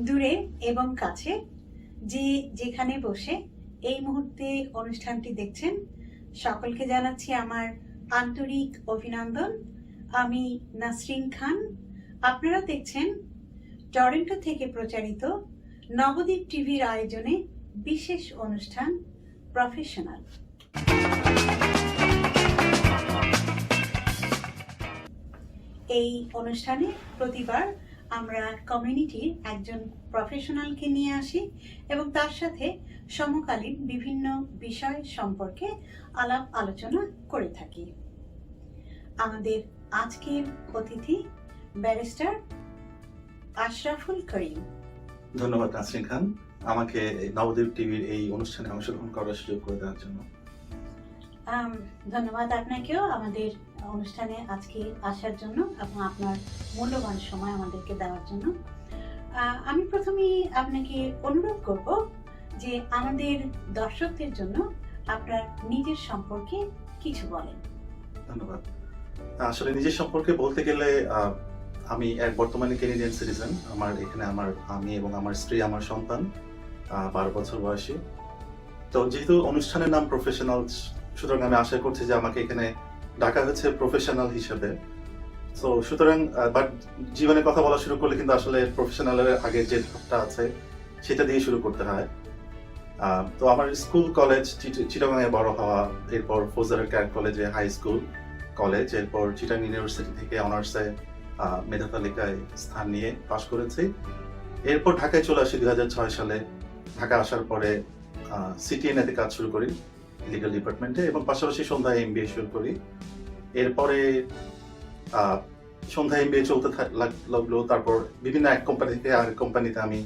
দূরে এবং কাছে যে যেখানে বসে এই মুহূর্তে অনুষ্ঠানটি দেখছেন সকলকে জানাচ্ছি আমার আন্তরিক অভিনন্দন। আমি নাসরিন খান। আপনারা দেখছেন টরন্টো থেকে প্রচারিত নবদ্বীপ টিভির আয়োজনে বিশেষ অনুষ্ঠান প্রফেশনাল। এই অনুষ্ঠানে প্রতিবার আমরা কমিউনিটির একজন প্রফেশনালকে নিয়ে আসি এবং তার সাথে সমকালীন বিভিন্ন বিষয় সম্পর্কে আলাপ আলোচনা করে থাকি। আমাদের আজকের অতিথি ব্যারিস্টার আশরাফুল করিম। ধন্যবাদ নাসরিন খান, আমাকে নবদ্বীপ টিভির এই অনুষ্ঠানে অংশগ্রহণ করার সুযোগ করে দেওয়ার জন্য। ধন্যবাদ আপনাকেও আমাদের অনুষ্ঠানে আজকে আসার জন্য এবং আপনার মূল্যবান সময় আমাদেরকে দেওয়ার জন্য। আমি প্রথমেই আপনাকে অনুরোধ করব যে আমাদের দর্শকদের জন্য আপনার নিজের সম্পর্কে কিছু বলেন। ধন্যবাদ। আসলে নিজের সম্পর্কে বলতে গেলে আমি এক বর্তমানে কেনেডিয়ান সিটিজেন। এখানে আমি এবং আমার স্ত্রী, আমার সন্তান 12 বছর বয়সী। তো যেহেতু অনুষ্ঠানের নাম প্রফেশনাল, সুতরাং আমি আশা করছি যে আমাকে এখানে ডাকা হয়েছে প্রফেশনাল হিসেবে। তো সুতরাং বাট জীবনে কথা বলা শুরু করলে কিন্তু আসলে প্রফেশনালের আগে যে ধাপটা আছে সেটা দিয়ে শুরু করতে হয়। তো আমার স্কুল কলেজ চিটাগাংয়ে বড় হওয়া, এরপর ফৌজদারের ক্যাট কলেজে হাই স্কুল কলেজ, এরপর চিটাগাং ইউনিভার্সিটি থেকে অনার্সে মেধা তালিকায় স্থান নিয়ে পাশ করেছি। এরপর ঢাকায় চলে আসি 2006 সালে। ঢাকা আসার পরে সিটিএনএতে কাজ শুরু করি লিগাল ডিপার্টমেন্টে, এবং পাশাপাশি সন্ধ্যায় এমবিএ শুরু করি। এরপরে সন্ধ্যায় এমবিএ চলতে লাগলো। তারপর বিভিন্ন এক কোম্পানি থেকে আর কোম্পানিতে আমি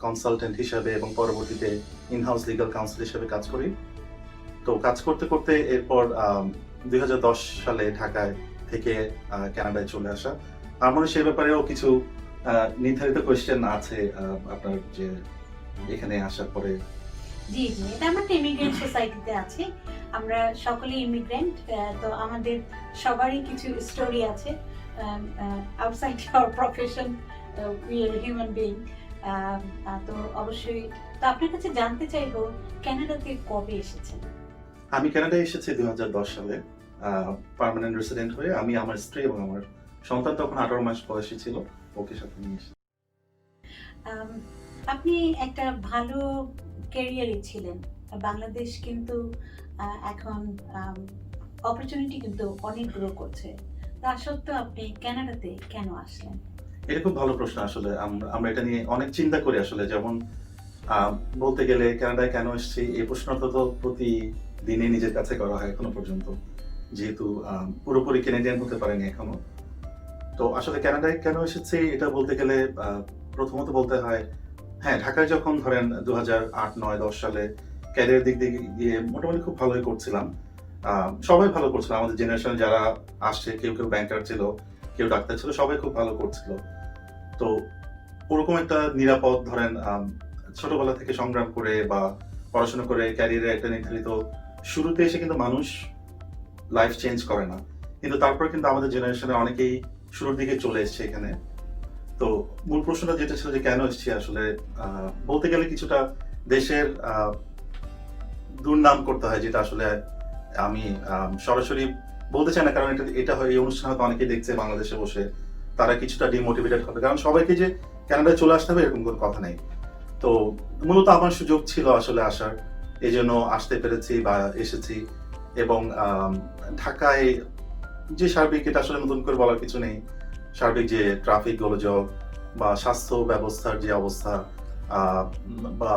কনসালটেন্ট হিসাবে এবং পরবর্তীতে ইনহাউস লিগাল কাউন্সিল হিসেবে কাজ করি। তো কাজ করতে করতে এরপর 2010 সালে ঢাকায় থেকে কানাডায় চলে আসা। আমার মনে হয় সে ব্যাপারেও কিছু নির্ধারিত কোয়েশ্চেন আছে আপনার, যে এখানে আসার পরে। জি, এটা আমাদের ইমিগ্রেন্ট সোসাইটিতে আছে। আমরা সকলে ইমিগ্রেন্ট, তো আমাদের সবারই কিছু স্টোরি আছে outside our profession. We are human being. তো অবশ্যই তো আপনার কাছে জানতে চাইবো, কানাডাতে কবে এসেছেন? আমি কানাডায় এসেছি 2010 সালে পার্মানেন্ট রেসিডেন্ট হয়ে। আমি, আমার স্ত্রী এবং আমার সন্তান তখন 18 মাস বয়সী ছিল, ওকে সাথে নিয়ে এসেছি। আপনি একটা ভালো ক্যারিয়ারে ছিলেন। বাংলাদেশ কিন্তু এখন অপরচুনিটি কিন্তু অনেক গ্রো করছে। তা সত্ত্বেও আপনি কানাডাতে কেন আসলেন? এটা খুব ভালো প্রশ্ন। আসলে আমরা এটা নিয়ে অনেক চিন্তা করি। আসলে যেমন বলতে গেলে কানাডায় কেন এসেছি, এই প্রশ্নটা তো প্রতিদিনে নিজের কাছে করা হয় এখনো পর্যন্ত, যেহেতু পুরোপুরি কানাডিয়ান হতে পারেনি এখনো। তো আসলে কানাডায় কেন এসেছি এটা বলতে গেলে প্রথমত বলতে হয়, হ্যাঁ, ঢাকায় যখন ধরেন 2008, 9, 10 সালে ক্যারিয়ার দিক দিয়ে মোটামুটি খুব ভালোই করছিলাম। সবাই ভালো করছিল। আমাদের জেনারেশন যারা আসছে, কেউ কেউ ব্যাংকার ছিল, কেউ ডাক্তার ছিল, সবাই খুব ভালো করছিল। তো ওরকম একটা নিরাপদ, ধরেন ছোটবেলা থেকে সংগ্রাম করে বা পড়াশোনা করে ক্যারিয়ারে একটা নির্ধারিত শুরুতে এসে কিন্তু মানুষ লাইফ চেঞ্জ করে না। কিন্তু তারপর কিন্তু আমাদের জেনারেশনের অনেকেই শুরুর দিকে চলে এসছে এখানে। তো মূল প্রশ্নটা যেটা ছিল যে কেন এসেছি, আসলে বলতে গেলে কিছুটা দেশের দুর্নাম করতে হয়, যেটা আসলে আমি সরাসরি বলতে চাই না, কারণ এটা হয় এই অনুষ্ঠান হয়তো অনেকেই দেখছে বাংলাদেশে বসে, তারা কিছুটা ডিমোটিভেটেড হবে, কারণ সবাইকে যে কানাডায় চলে আসতে হবে এরকম কোনো কথা নেই। তো মূলত আমার সুযোগ ছিল আসলে আসার, এই জন্য আসতে পেরেছি বা এসেছি। এবং ঢাকায় যে সার্বিক, এটা আসলে নতুন করে বলার কিছু নেই, সার্বিক যে ট্রাফিক গোলযোগ বা স্বাস্থ্য ব্যবস্থার যে অবস্থা বা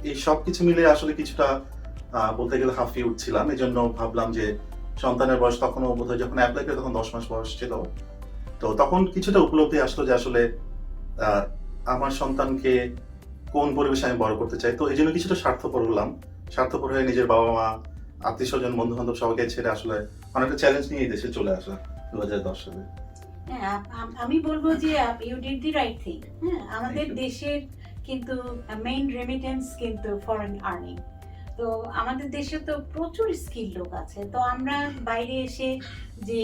এই সব কিছু মিলে আসলে কিছুটা বলতে গেলে হাঁফিয়ে উঠছিলাম। এই জন্য ভাবলাম যে সন্তানের বয়স তখনও বোধহয় যখন অ্যাপ্লাই করে তখন 10 মাস বয়স ছিল। তো তখন কিছুটা উপলব্ধি আসলো যে আসলে আমার সন্তানকে কোন পরিবেশে আমি বড় করতে চাই। তো এই জন্য কিছুটা স্বার্থপর হলাম। স্বার্থপর হয়ে নিজের বাবা মা, আত্মীয় স্বজন, বন্ধু বান্ধব সবাইকে ছেড়ে আসলে অনেকটা চ্যালেঞ্জ নিয়ে দেশে চলে আসা 2010 সালে। হ্যাঁ, আমি বলবো যে you did the right thing. হ্যাঁ, আমাদের দেশের কিন্তু মেইন রেমিটেন্স কিন্তু ফরেন আর্নিং। তো আমাদের দেশে তো প্রচুর স্কিল লোক আছে, তো আমরা বাইরে এসে যে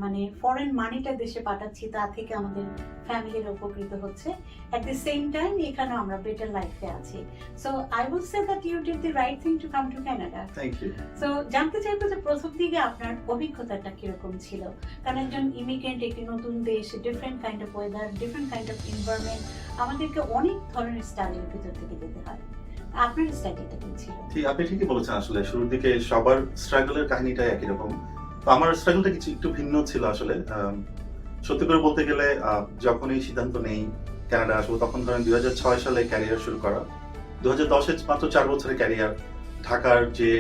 মানে ফরেন মানিটা দেশে পাঠাচ্ছি তা থেকে আমাদের ফ্যামিলির উপকৃত হচ্ছে। অ্যাট দ্য সেম টাইম এখানেও আমরা বেটার লাইফে আছি। So I will say that you did the right thing to come to Canada. Thank you. So জানতে চাইবো যে প্রথম দিকে আপনার অভিজ্ঞতাটা কিরকম ছিল, কারণ একজন ইমিগ্রেন্ট একটি নতুন দেশ, different kind of weather, different kind of environment, আমাদেরকে অনেক ধরনের স্টাইলের ভিতর থেকে যেতে হয়। আপনার স্টাইলটা কি ছিল? ঠিক, আপনি ঠিকই বলেছেন। আসলে শুরুর দিকে সবার স্ট্রাগলের কাহিনীটাই একই রকম। তো আমার স্ট্রাগলটা কিছু একটু ভিন্ন ছিল আসলে। সত্যি করে বলতে গেলে যখনই সিদ্ধান্ত নেই কানাডা আসবো, তখন ধরেন 2006 সালে ক্যারিয়ার শুরু করা। 2010-এ মাত্র 4 বছরের ক্যারিয়ার। ঢাকার যে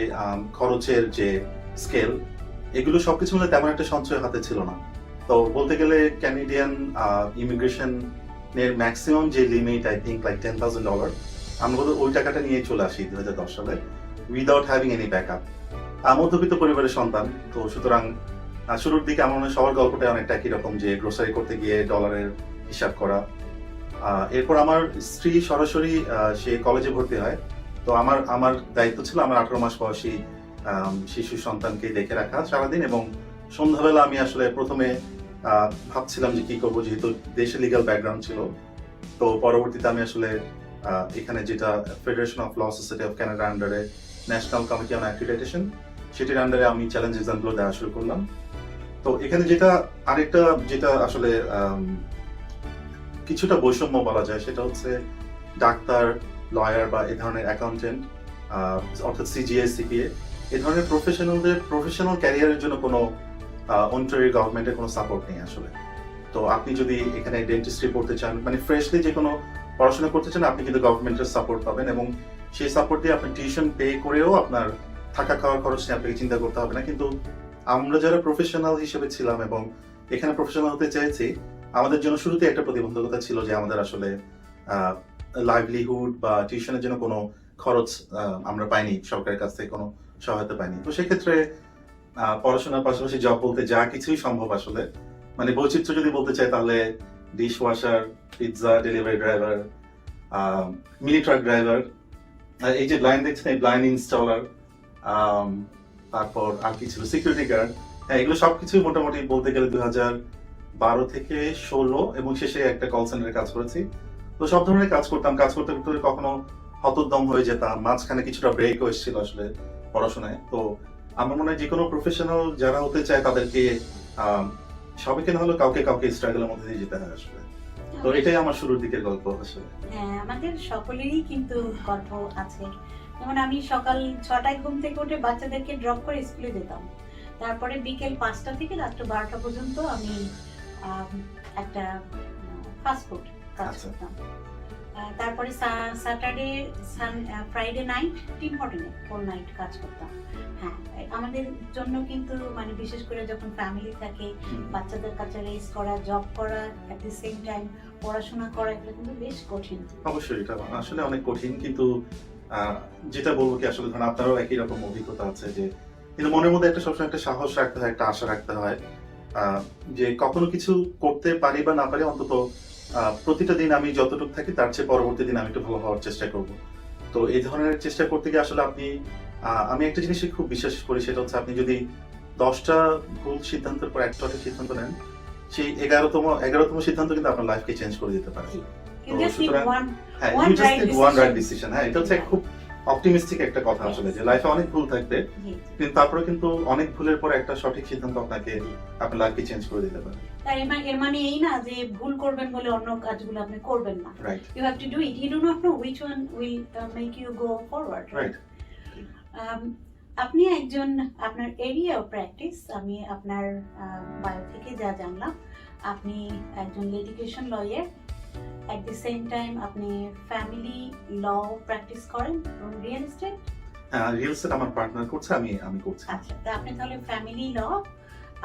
খরচের যে স্কেল, এগুলো সবকিছু মিলে তেমন একটা সঞ্চয় হাতে ছিল না। তো বলতে গেলে ক্যানাডিয়ান ইমিগ্রেশন এর ম্যাক্সিমাম যে লিমিট, আই থিঙ্ক লাইক $10,000, আমরা ওই টাকাটা নিয়ে চলে আসি 2010 সালে, উইদাউট হ্যাভিং এনি ব্যাকআপ। মধ্যবিত্ত পরিবারের সন্তান, তো সুতরাং শুরুর দিকে আমার মনে হয় সবার গল্পটা অনেকটা একই রকম, যে গ্রোসারি করতে গিয়ে ডলারের হিসাব করা। এরপর আমার স্ত্রী সরাসরি সে কলেজে ভর্তি হয়। তো আমার দায়িত্ব ছিল আমার 18 মাস বয়সী শিশু সন্তানকে দেখে রাখা সারাদিন, এবং সন্ধ্যাবেলা আমি আসলে প্রথমে ভাবছিলাম যে কি করবো, যেহেতু দেশে লিগ্যাল ব্যাকগ্রাউন্ড ছিল। তো পরবর্তীতে আমি আসলে এখানে যেটা federation of law society of Canada আন্ডারে ন্যাশনাল কমিটি অন অ্যাক্রিডিটেশন, সেটির আন্ডারে আমি চ্যালেঞ্জ এক্সামগুলো দেওয়া শুরু করলাম। তো এখানে যেটা আসলে কিছুটা বৈষম্য বলা যায়, সেটা হচ্ছে ডাক্তার, লয়ার বা এই ধরনের অ্যাকাউন্টেন্ট, অর্থাৎ সিজিএ, সিপিএ, এই ধরনের প্রফেশনাল ক্যারিয়ারের জন্য কোনো অন্টারিও গভর্নমেন্টের কোনো সাপোর্ট নেই আসলে। তো আপনি যদি এখানে ডেন্টিস্ট্রি পড়তে চান, মানে ফ্রেশলি যে কোনো পড়াশোনা করতে চান, আপনি কিন্তু গভর্নমেন্টের সাপোর্ট পাবেন, এবং সেই সাপোর্ট দিয়ে আপনি টিউশন পে করেও আপনার থাকা খাওয়ার খরচ নিয়ে আপনাকে চিন্তা করতে হবে না। কিন্তু আমরা যারা প্রফেশনাল হিসেবে ছিলাম এবং এখানে প্রফেশনাল হতে চাইছি, আমাদের জন্য শুরুতে একটা প্রতিবন্ধকতা ছিল যে আমাদের আসলে লাইভলিহুড বা টিউশনের জন্য কোনো খরচ আমরা পাইনি, সরকারের কাছ থেকে কোনো সহায়তা পাইনি। তো সেক্ষেত্রে পড়াশোনার পাশাপাশি জব বলতে যা কিছুই সম্ভব আসলে, মানে বৈচিত্র্য যদি বলতে চাই তাহলে dish washer, pizza delivery driver, mini truck driver, এই যে ব্লাইন্ড দেখছেন এই ব্লাইন্ড ইনস্টলার, তারপর আর কি ছিল সিকিউরিটি গার্ড, হ্যাঁ এগুলো সবকিছুই মোটামুটি বলতে গেলে 2012 থেকে 16 এবং শেষে একটা কল সেন্টারে কাজ করেছি। তো সব ধরনের কাজ করতে করতে কখনো হতোদ্যম হয়ে যেতাম, মাঝখানে কিছুটা ব্রেকও এসেছিল আসলে পড়াশোনায়। তো আমার মনে হয় যে কোনো প্রফেশনাল যারা হতে চায় তাদেরকে সবাইকে না হলেও কাউকে স্ট্রাগলের মধ্যে দিয়ে যেতে হয় আসলে। তো এটাই আমার শুরুর দিকের গল্প আসলে। হ্যাঁ, আমাদের সকলেরই কিন্তু গল্প আছে। যেমন আমি সকাল 6টায় ঘুম থেকে উঠে বাচ্চাদেরকে ড্রপ করে স্কুলে যেতাম, তারপরে বিকেল 5টা থেকে রাত্র 12টা পর্যন্ত আমি একটা ফাস্টফুড কাজ করতাম। তারপরে স্যাটারডে ফ্রাইডে নাইট টিম হোটেলে হোল নাইট কাজ করতাম। হ্যাঁ, আমাদের জন্য কিন্তু মানে বিশেষ করে যখন ফ্যামিলি থাকে, বাচ্চাদের কাছে রেস করা, জব করা, এট দ্য সেম টাইম পড়াশোনা করা, এগুলো কিন্তু বেশ কঠিন। অবশ্যই এটা আসলে অনেক কঠিন, কিন্তু যেটা বলবো কি আসলে ধরেন আপনারও একই রকম অভিজ্ঞতা আছে, যে কিন্তু মনের মধ্যে একটা সবসময় একটা সাহস রাখতে হয়, একটা আশা রাখতে হয় যে কখনো কিছু করতে পারি বা না পারি, অন্তত প্রতিটা দিন আমি যতটুকু থাকি তার চেয়ে পরবর্তী দিন আমি একটু ভালো হওয়ার চেষ্টা করব। তো এই ধরনের চেষ্টা করতে গিয়ে আসলে আমি একটা জিনিস খুব বিশ্বাস করি, সেটা হচ্ছে আপনি যদি 10টা ভুল সিদ্ধান্তের পর একটা সঠিক সিদ্ধান্ত নেন, সেই 11তম সিদ্ধান্ত কিন্তু আপনার লাইফকে চেঞ্জ করে দিতে পারে। এটা হচ্ছে খুব অপটিমিস্টিক একটা কথা আসলে, যে লাইফে অনেক ভুল থাকবে, কিন্তু তারপরে কিন্তু অনেক ভুলের পর একটা সঠিক সিদ্ধান্ত আপনাকে আপনার লাইফকে চেঞ্জ করে দিতে পারে। এর মানে এই না যে ভুল করবেন বলে অন্য কাজগুলো আপনি করবেন না। Right, you have to do it, you do not know which one will make you go forward. Right. আপনি আপনার এরিয়া অফ প্র্যাকটিস, আমি আপনার বায়ো থেকে যা জানলাম, আপনি একজন litigation lawyer, at the same time আপনি ফ্যামিলি ল প্র্যাকটিস করেন, রিয়েল এস্টেট। রিয়েল এস্টেট আমার পার্টনার করছে, আমি করছি। আচ্ছা, তো আপনি তাহলে ফ্যামিলি ল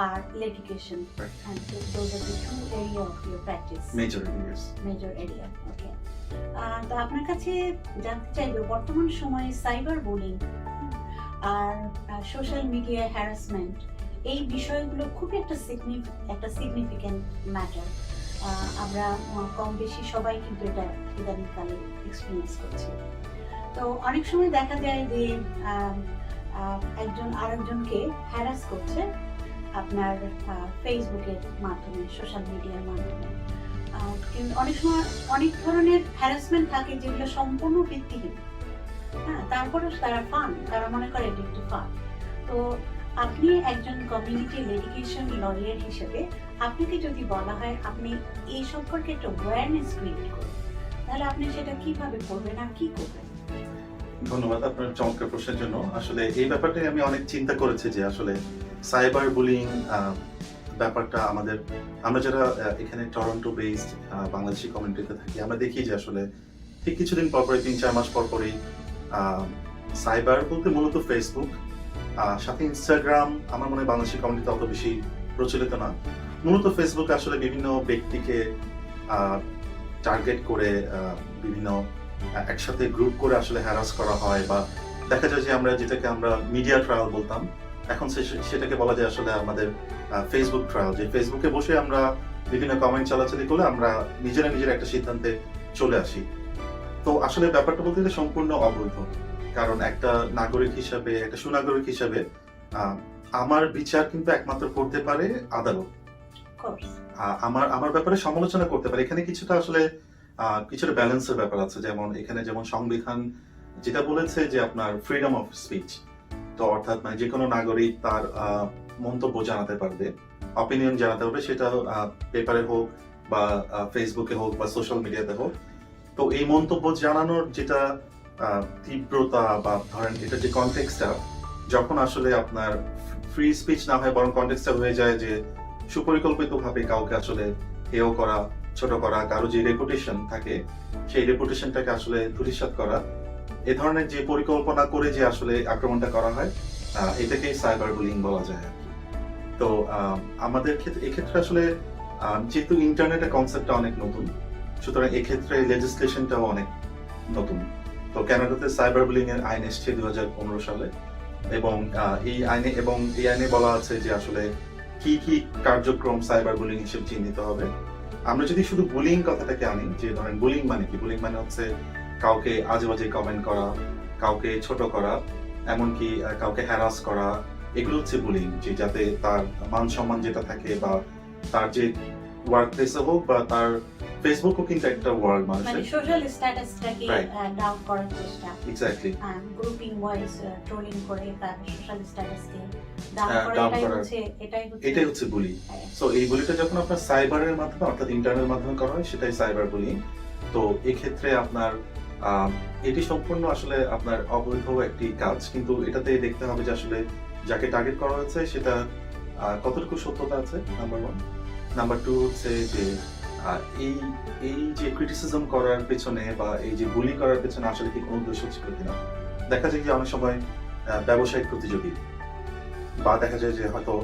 আর litigation, and those are the two area of your practice, major area. Okay, তো আপনার কাছে জানতে চাইবো বর্তমান সময়ে সাইবার বুলিং আর সোশ্যাল মিডিয়া হ্যারাসমেন্ট, এই বিষয়গুলো খুব একটা সিগনিফিক্যান্ট ম্যাটার। আমরা কম বেশি সবাই কিন্তু এটা ইদানিংকালে এক্সপিরিয়েন্স করছি। তো অনেক সময় দেখা যায় যে একজন আরেকজনকে হ্যারাস করছে আপনার ফেসবুকের মাধ্যমে, সোশ্যাল মিডিয়ার মাধ্যমে। কিন্তু অনেক সময় অনেক ধরনের হ্যারাসমেন্ট থাকে যেগুলো সম্পূর্ণ ভিত্তিহীন। হ্যাঁ, তারপরে তারা মনে করে এটা একটু ফান। তো আপনি একজন কমিউনিটি লিটিগেশন লয়ার হিসেবে আপনাকে যদি বলা হয় আপনি এই সম্পর্কে একটা অ্যাওয়ারনেস ক্রিয়েট করুন, তাহলে আপনি সেটা কিভাবে করবেন আর কি করবেন? ধন্যবাদ আপনার চমৎকার প্রশ্নের জন্য। আসলে এই ব্যাপারটাই আমি অনেক চিন্তা করেছি যে আসলে সাইবার বুলিং ব্যাপারটা আমরা যারা এখানে টরন্টো বেসড বাংলাদেশি কমিউনিটিতে থাকি, আমরা দেখি যে আসলে ঠিক কিছুদিন পরপরই ৩-৪ মাস পরপরই সাইবার বলতে মূলত ফেসবুক, সাথে ইনস্টাগ্রাম আমার মনে হয় বাংলাদেশি কমিউনিটিতে অত বেশি প্রচলিত না। মূলত ফেসবুক আসলে বিভিন্ন ব্যক্তিকে টার্গেট করে বিভিন্ন একসাথে গ্রুপ করে আসলে হ্যারাস করা হয়, বা দেখা যায় যে যেটাকে আমরা মিডিয়া ট্রায়াল বলতাম, এখন সেটাকে বলা যায় আসলে আমাদের ফেসবুক ট্রায়াল। যে ফেসবুকে বসে আমরা বিভিন্ন কমেন্ট চালাচালি করলে আমরা নিজেরা একটা সিদ্ধান্তে চলে আসি। তো আসলে ব্যাপারটা বলতে গেলে সম্পূর্ণ অবৈধ, কারণ একটা নাগরিক হিসাবে, একটা সুনাগরিক হিসাবে আমার বিচার কিন্তু একমাত্র করতে পারে আদালত। আমার ব্যাপারে সমালোচনা করতে পারে। এখানে কিছুটা ব্যালেন্সের ব্যাপার আছে। যেমন সংবিধান যেটা বলেছে যে আপনার ফ্রিডম অফ স্পিচ, তো অর্থাৎ মানে যে কোনো নাগরিক তার মন্তব্য জানাতে পারবে, অপিনিয়ন জানাতে পারবে, সেটা পেপারে হোক বা ফেসবুকে হোক বা সোশ্যাল মিডিয়াতে হোক। তো এই মন্তব্য জানানোর যেটা তীব্রতা বা ধরেন এটা যে কনটেক্সটটা, যখন আসলে আপনার ফ্রি স্পিচ না হয় বরং কনটেক্সটটা হয়ে যায় যে সুপরিকল্পিতভাবে কাউকে আসলে হেয় করা, ছোট করা, কারো যে রেপুটেশন থাকে সেই রেপুটেশনটাকে আসলে ধূলিসাৎ করা, এ ধরনের যে পরিকল্পনা করে যে আসলে আক্রমণটা করা হয়, এটাকে সাইবার বুলিং বলা যায়। তো আমাদের এক্ষেত্রে আসলে যেহেতু ইন্টারনেটের কনসেপ্টটা অনেক নতুন, সুতরাং এক্ষেত্রে লেজিসলেশনটাও অনেক নতুন। তো কানাডাতে সাইবার বুলিং এর আইন এসেছে 2015 সালে, এবং এই আইনে বলা আছে যে আসলে কি কি কার্যক্রম সাইবার বুলিং হিসেবে চিহ্নিত হবে। আমরা যদি শুধু বুলিং কথাটাকে আনি, যে ধরেন বুলিং মানে কি, বুলিং মানে হচ্ছে কাউকে আজে বাজে কমেন্ট করা, কাউকে ছোট করা, এমনকি কাউকে হ্যারাস করা, এগুলো হচ্ছে বুলিং। যে যাতে তার মান সম্মান যেটা থাকে, বা তার যে ওয়ার্ক প্লেসে হোক বা তার ফেসবুকও কিন্তু একটা ওয়ার্ল্ড মানুষের, মানে সোশ্যাল স্ট্যাটাসটাকে ডাউন করার চেষ্টা, এক্স্যাক্টলি গ্রুপিং ওয়াইজ ট্রোলিং করে তার সোশ্যাল স্ট্যাটাসকে ডাউন করা, এটাই হচ্ছে বুলি। সো এই বুলিটা যখন আপনার সাইবারের মাধ্যমে অর্থাৎ ইন্টারনেটের মাধ্যমে করা হয়, সেটাই সাইবার বুলিং। তো এই ক্ষেত্রে আপনার এটি সম্পূর্ণ আসলে আপনার অবৈধ একটি কাজ, কিন্তু এটাতে দেখতে হবে যে আসলে যাকে টার্গেট করা হয়েছে সেটা কতটুকু সত্যতা আছে, নাম্বার 1। নাম্বার 2 হচ্ছে যে এই যে ক্রিটিসিজম করার পেছনে বা এই যে বুলি করার পেছনে আসলে কি কোনো উদ্দেশ্য ছিল কিনা। দেখা যায় যে অনেক সময় ব্যবসায়িক প্রতিযোগী, বা দেখা যায় যে হয়তো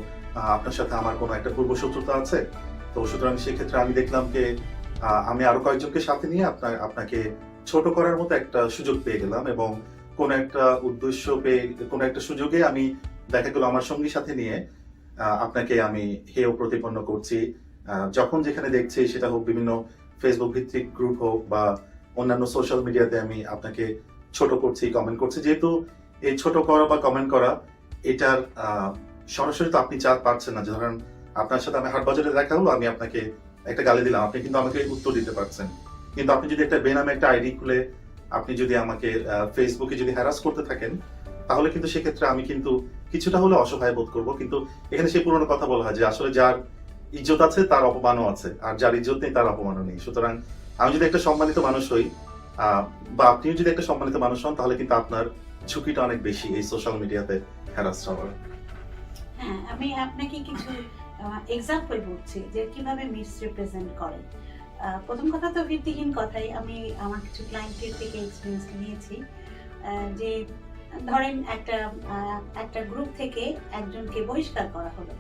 আপনার সাথে আমার কোনো একটা পূর্ব শত্রুতা আছে, তো সুতরাং সেক্ষেত্রে আমি দেখলাম যে আমি আরো কয়েকজনকে সাথে নিয়ে আপনাকে ছোট করার মতো একটা সুযোগ পেয়ে গেলাম, এবং কোন একটা উদ্দেশ্য পেয়ে কোন একটা সুযোগে আমি দেখা গেল আমার সঙ্গী সাথে নিয়ে আপনাকে আমি হেয় প্রতিপন্ন করছি। যখন যেখানে দেখছি, সেটা হোক বিভিন্ন ফেসবুক ভিত্তিক গ্রুপ হোক বা অন্যান্য সোশ্যাল মিডিয়াতে, আমি আপনাকে ছোট করছি, কমেন্ট করছি। যেহেতু এই ছোট করা বা কমেন্ট করা, এটার সরাসরি তো আপনি পারছেন না। ধরেন আপনার সাথে আমি হাট বাজারে দেখা হলো, আমি আপনাকে একটা গালি দিলাম, আপনি কিন্তু আমাকে উত্তর দিতে পারছেন। কিন্তু আপনি যদি একটা বেনামে একটা আইডি খুলে আপনি যদি আমাকে ফেসবুকে যদি হ্যারাস করতে থাকেন, তাহলে কিন্তু সেক্ষেত্রে আমি কিন্তু কিছুটা হলে অসহায় বোধ করবো। কিন্তু এখানে সেই পুরনো কথা বলা হয় যে আসলে যার ইজ্জত আছে তার অপমানও আছে, আর যার ইজ্জত নেই তার অপমানও নেই। সুতরাং আমি যদি একটা সম্মানিত মানুষ হই, বা আপনিও যদি একটা সম্মানিত মানুষ হন, তাহলে কিন্তু আপনার ঝুঁকিটা অনেক বেশি এই সোশ্যাল মিডিয়াতে হ্যারাস হওয়ার। হ্যাঁ, আমি আপনাকে কিছু এক্সাম্পল বলছি যে কিভাবে মিসরিপ্রেজেন্ট করে। প্রথম কথা তো ভিত্তিহীন কথাই। আমি আমার কিছু ক্লায়েন্টের থেকে এক্সপিরিয়েন্স নিয়েছি যে ধরেন একটা গ্রুপ থেকে একজনকে বহিষ্কার করা হলো,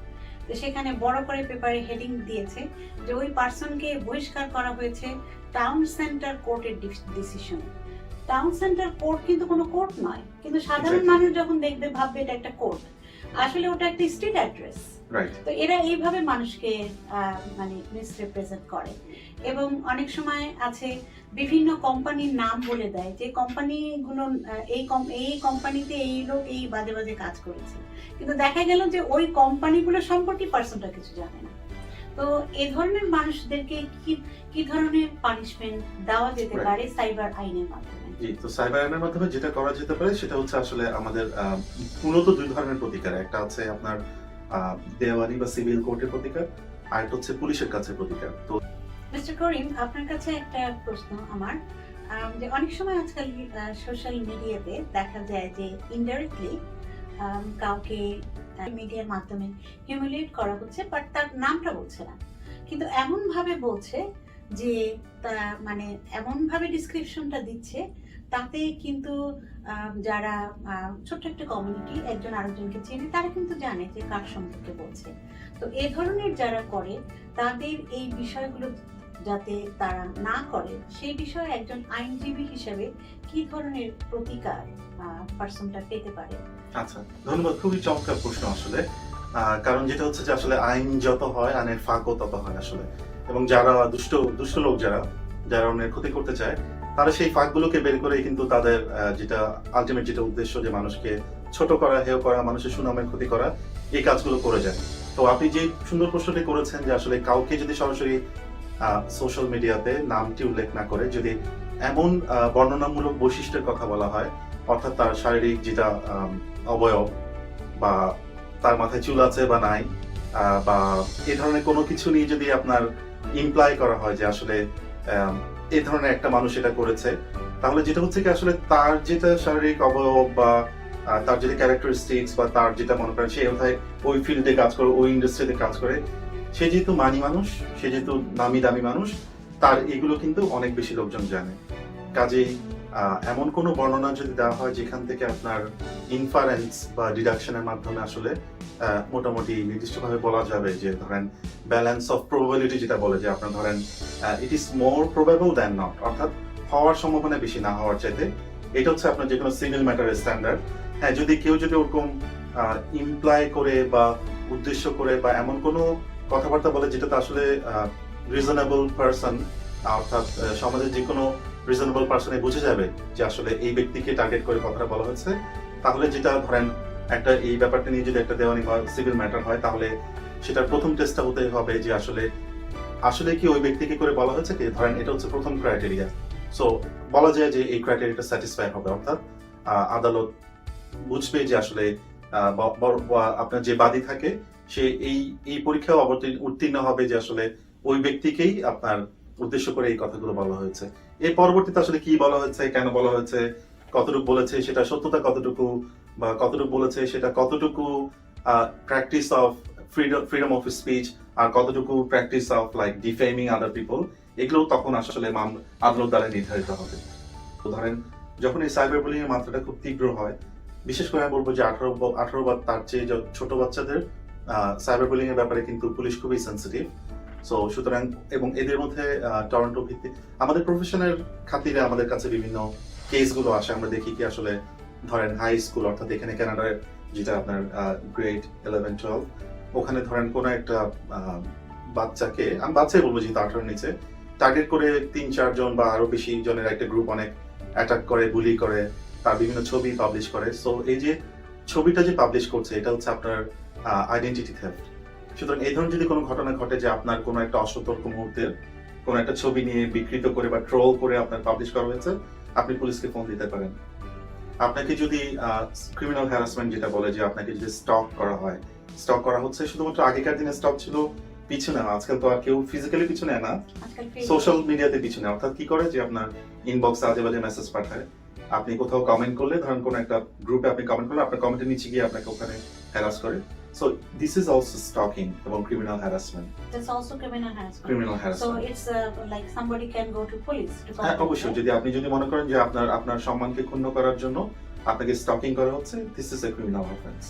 তো সেখানে বড় করে পেপারে হেডিং দিয়েছে যে ওই পার্সনকে বহিষ্কার করা হয়েছে টাউন সেন্টার কোর্টের ডিসিশন। টাউন সেন্টার কোর্ট কিন্তু কোনো কোর্ট নয়, কিন্তু সাধারণ মানুষ যখন দেখবে ভাববে এটা একটা কোর্ট। আসলে ওটা একটা স্ট্রিট অ্যাড্রেস। রাইট। তো এরা এইভাবে মানুষকে মানে মিসরিপ্রেজেন্ট করে এবং অনেক সময় আছে বিভিন্ন কোম্পানির নাম বলে দেয় যে কোম্পানিগুলো এই কোম্পানিতে এই লোক এই বাজে বাজে কাজ করেছে, কিন্তু দেখা গেল যে ওই কোম্পানিগুলো সম্পর্কে পার্সনটা কিছু জানে না। তো এই ধরনের মানুষদেরকে কি কি ধরনের পানিশমেন্ট দেওয়া যেতে Right. পারে সাইবার আইনের মাধ্যমে? জি, তো সাইবার আইনের মাধ্যমে যেটা করা যেতে পারে সেটা হচ্ছে আসলে আমাদের মূলত দুই ধরনের প্রতিকার। একটা আছে আপনার দেওয়ানি বা সিভিল কোর্টের প্রতিকার, আর একটা হচ্ছে পুলিশের কাছে প্রতিকার। তো মিস্টার করিম, আপনার কাছে একটা প্রশ্ন আমার, যে অনেক সময় আজকাল সোশ্যাল মিডিয়াতে দেখা যায় যে ইনডাইরেক্টলি কাউকে মিডিয়ার মাধ্যমে হিউমিলিয়েট করা হচ্ছে, বাট তার নামটা বলছে না, কিন্তু এমন ভাবে বলছে যে মানে এমন ভাবে ডিসক্রিপশনটা দিচ্ছে তাতে কিন্তু যারা ছোট্ট একটা কমিউনিটি একজন আরেকজনকে চেনে তারা কিন্তু জানে যে কার সম্পর্কে বলছে। তো এই ধরনের যারা করে তাদের এই বিষয়গুলো যাতে তারা না করে সেই বিষয়ে একজন আইনজীবী হিসেবে কি ধরনের প্রতিকার পার্সনটা পেতে পারে? আচ্ছা, ধন্যবাদ। খুবই চমৎকার প্রশ্ন আসলে। কারণ যেটা হচ্ছে যে আসলে আইন যত হয় আইনের ফাঁকও তত হয় আসলে, এবং যারা দুষ্ট লোক যারা অন্যের ক্ষতি করতে চায় তারা সেই ফাঁকগুলোকে বের করে কিন্তু তাদের যেটা আলটিমেট যেটা উদ্দেশ্য যে মানুষকে ছোট করা, হেয় করা, মানুষের সুনামের ক্ষতি করা, এই কাজগুলো করে যায়। তো আপনি যে সুন্দর প্রশ্নটি করেছেন যে আসলে কাউকে যদি সরাসরি সোশ্যাল মিডিয়াতে নামটি উল্লেখ না করে যদি এমন বর্ণনামূলক বৈশিষ্ট্যের কথা বলা হয়, অর্থাৎ তার শারীরিক যেটা অবয়ব বা তার মাথায় চুল আছে বা নাই, বা এই ধরনের কোনো কিছু নিয়ে যদি আপনার ইমপ্লাই করা হয় যে আসলে এই ধরনের একটা মানুষ এটা করেছে, তাহলে যেটা হচ্ছে কি আসলে তার যেটা শারীরিক অবয়ব বা তার যেটা ক্যারেক্টারিস্টিক্স বা তার যেটা মনে করেন সে কোথায় ওই ফিল্ডে কাজ করে, ওই ইন্ডাস্ট্রিতে কাজ করে, সে যেহেতু মানি মানুষ, সে যেহেতু নামি দামি মানুষ, তার এগুলো কিন্তু অনেক বেশি লোকজন জানে। কাজেই এমন কোনো বর্ণনা যদি দেওয়া হয় যেখান থেকে আপনার ইনফারেন্স বা ডিডাকশনের মাধ্যমে আসলে মোটামুটি নির্দিষ্টভাবে বলা যাবে যে ধরেন ব্যালেন্স অফ প্রবাবিলিটি যেটা বলে যে আপনার ধরেন it is more probable than not, অর্থাৎ হওয়ার সম্ভাবনা বেশি না হওয়ার চাইতে, এটা হচ্ছে আপনার যে কোনো সিভিল ম্যাটারের স্ট্যান্ডার্ড। হ্যাঁ, যদি কেউ যদি ওরকম ইমপ্লাই করে বা উদ্দেশ্য করে বা এমন কোনো কথাবার্তা বলে যেটাতে আসলে রিজনেবল পারসন, অর্থাৎ সমাজের যে কোনো রিজনেবল পারসনে বুঝে যাবে যে আসলে এই ব্যক্তিকে টার্গেট করে কথাটা বলা হয়েছে, তাহলে যেটা ধরেন একটা এই ব্যাপারটা নিয়ে যদি একটা দেওয়ানি বা সিভিল ম্যাটার হয়, তাহলে সেটার প্রথম টেস্টটা হতে হবে যে আসলে কি ওই ব্যক্তিকে করে বলা হয়েছে কি, ধরেন এটা হচ্ছে প্রথম ক্রাইটেরিয়া। সো বলা যায় যে এই ক্রাইটেরিয়াটা স্যাটিসফাই হবে, অর্থাৎ আদালত বুঝবে যে আসলে আপনার যে বাদী থাকে সে এই পরীক্ষায় উত্তীর্ণ হবে যে আসলে ওই ব্যক্তিকেই আপনার উদ্দেশ্য করে এই কথাগুলো বলা হয়েছে। এর পরবর্তীতে আসলে কি বলা হয়েছে, কেন বলা হয়েছে, কতটুকু বলেছে সেটা সত্যতা কতটুকু, বা কতটুকু বলেছে সেটা কতটুকু practice of freedom of speech, আর কতটুকু practice of like defaming other people, এগুলো তখন আসলে আদালত দ্বারা নির্ধারিত হবে। তো ধরেন যখন এই সাইবার বুলিং এর মাত্রাটা খুব তীব্র হয়, বিশেষ করে আমি বলবো যে 18 বা তার চেয়ে ছোট বাচ্চাদের সাইবার বুলিং এর ব্যাপারে কিন্তু পুলিশ খুবই সেন্সিটিভ। সো সুতরাং এবং এদের মধ্যে টরন্টো ভিত্তিক আমাদের প্রফেশনের খাতিরে আমাদের কাছে বিভিন্ন কেসগুলো আসে। আমরা দেখি কি আসলে ধরেন হাই স্কুল, অর্থাৎ এখানে কানাডার যেটা আপনার গ্রেড 11-12, ওখানে ধরেন কোনো একটা বাচ্চাকে, আমি বাচ্চাই বলবো যেহেতু 18 নিচে, টার্গেট করে 3-4 জন বা আরো বেশি জনের একটা গ্রুপ অনেক অ্যাটাক করে, বুলি করে, তার বিভিন্ন ছবি পাবলিশ করে। সো এই যে ছবিটা যে পাবলিশ করছে এটা হচ্ছে আপনার আইডেন্টিটি থেফট। সুতরাং এই ধরনের যদি কোনো ঘটনা ঘটে যে আপনার কোনো একটা অসতর্ক মুহূর্তের কোনো একটা ছবি নিয়ে বিকৃত করে বা ট্রোল করে আপনার পাবলিশ করা হয়েছে, আপনি পুলিশকে ফোন দিতে পারেন। আপনাকে যদি ক্রিমিনাল হ্যারাসমেন্ট যেটা বলে যে আপনাকে যদি স্টক করা হচ্ছে, শুধুমাত্র আগেকার দিনে স্টক ছিল পিছু নেওয়া, আজকাল তো আর কেউ ফিজিক্যালি পিছু নেয় না, সোশ্যাল মিডিয়াতে পিছু নেয়। অর্থাৎ কি করে যে আপনার ইনবক্সে আজে বাজে মেসেজ পাঠায়, আপনি কোথাও কমেন্ট করলে, ধরেন কোনো একটা গ্রুপে আপনি কমেন্ট করলে আপনার কমেন্টের নিচে গিয়ে আপনাকে ওখানে হ্যারাস করে। So this is also stalking এবং criminal harassment. That's also criminal harassment. Criminal So harassment. it's like somebody can go to police to হ্যাঁ, complain, অবশ্যই। right? যদি আপনি যদি মনে করেন যে আপনার সম্মানকে ক্ষুণ্ণ করার জন্য আপনাকে স্টকিং করা হচ্ছে, this is a criminal offense.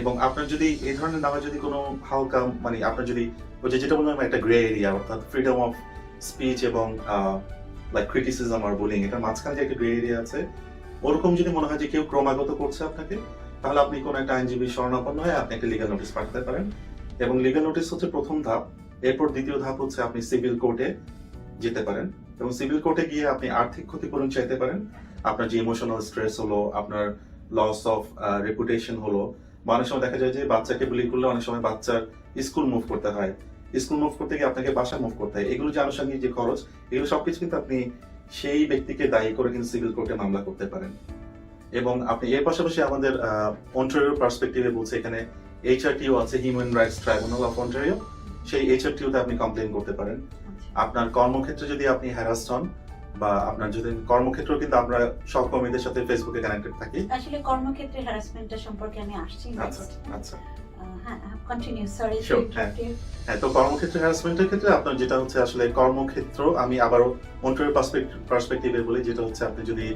এবং আপনার যদি এই ধরনের নামে যদি কোনো হালকা মানে আপনার যদি ওই যে যেটা বললাম একটা গ্রে এরিয়া, অর্থাৎ ফ্রিডম অফ স্পিচ এবং লাইক ক্রিটিসিজম আর বুলিং, এটার মাঝখানে যে একটা গ্রে এরিয়া আছে, ওরকম যদি মনে হয় যে কেউ ক্রমাগত করছে আপনাকে, তাহলে আপনি কোনো একটা আইনজীবী শরণাপন্ন হয়ে আপনি একটা লিগ্যাল নোটিশ পাঠাতে পারেন এবং লিগ্যাল নোটিস হচ্ছে প্রথম ধাপ। এরপর দ্বিতীয় ধাপ হচ্ছে আপনি সিভিল কোর্টে যেতে পারেন, এবং সিভিল কোর্টে গিয়ে আপনি আর্থিক ক্ষতিপূরণ চাইতে পারেন। আপনার যে ইমোশনাল স্ট্রেস হলো, আপনার লস অফ রেপুটেশন হলো, বা অনেক সময় দেখা যায় যে বাচ্চাকে বুলি করলে অনেক সময় বাচ্চার স্কুল মুভ করতে হয়, স্কুল মুভ করতে গিয়ে আপনাকে বাসা মুভ করতে হয়, এগুলো যে আনুষঙ্গিক যে খরচ, এগুলো সবকিছু কিন্তু আপনি সেই ব্যক্তিকে দায়ী করে কিন্তু সিভিল কোর্টে মামলা করতে পারেন। এবং আপনি এর পাশাপাশি আমাদের অন্টারিও পার্সপেক্টিভে বলছে এখানে এইচআরটিও আছে, human rights tribunal of Ontario, সেই এইচআরটিওতে আপনি কমপ্লেন করতে পারেন। আপনার কর্মক্ষেত্রে যদি আপনি হ্যারাসড হন, বা আপনার যদি কর্মক্ষেত্রেও কিন্তু আমরা সহকর্মীদের সাথে ফেসবুকে কানেক্টেড থাকি। আসলে কর্মক্ষেত্রে হ্যারাসমেন্টের সম্পর্কে আমি আসছি। আচ্ছা আচ্ছা, হ্যাঁ কন্টিনিউ, সরি। হ্যাঁ, তো কর্মক্ষেত্রে হ্যারাসমেন্টের ক্ষেত্রে আপনার যেটা হচ্ছে আসলে কর্মক্ষেত্র, আমি আবারও অন্টারিও পার্সপেক্টিভে বলি, যেটা হচ্ছে আপনি যদি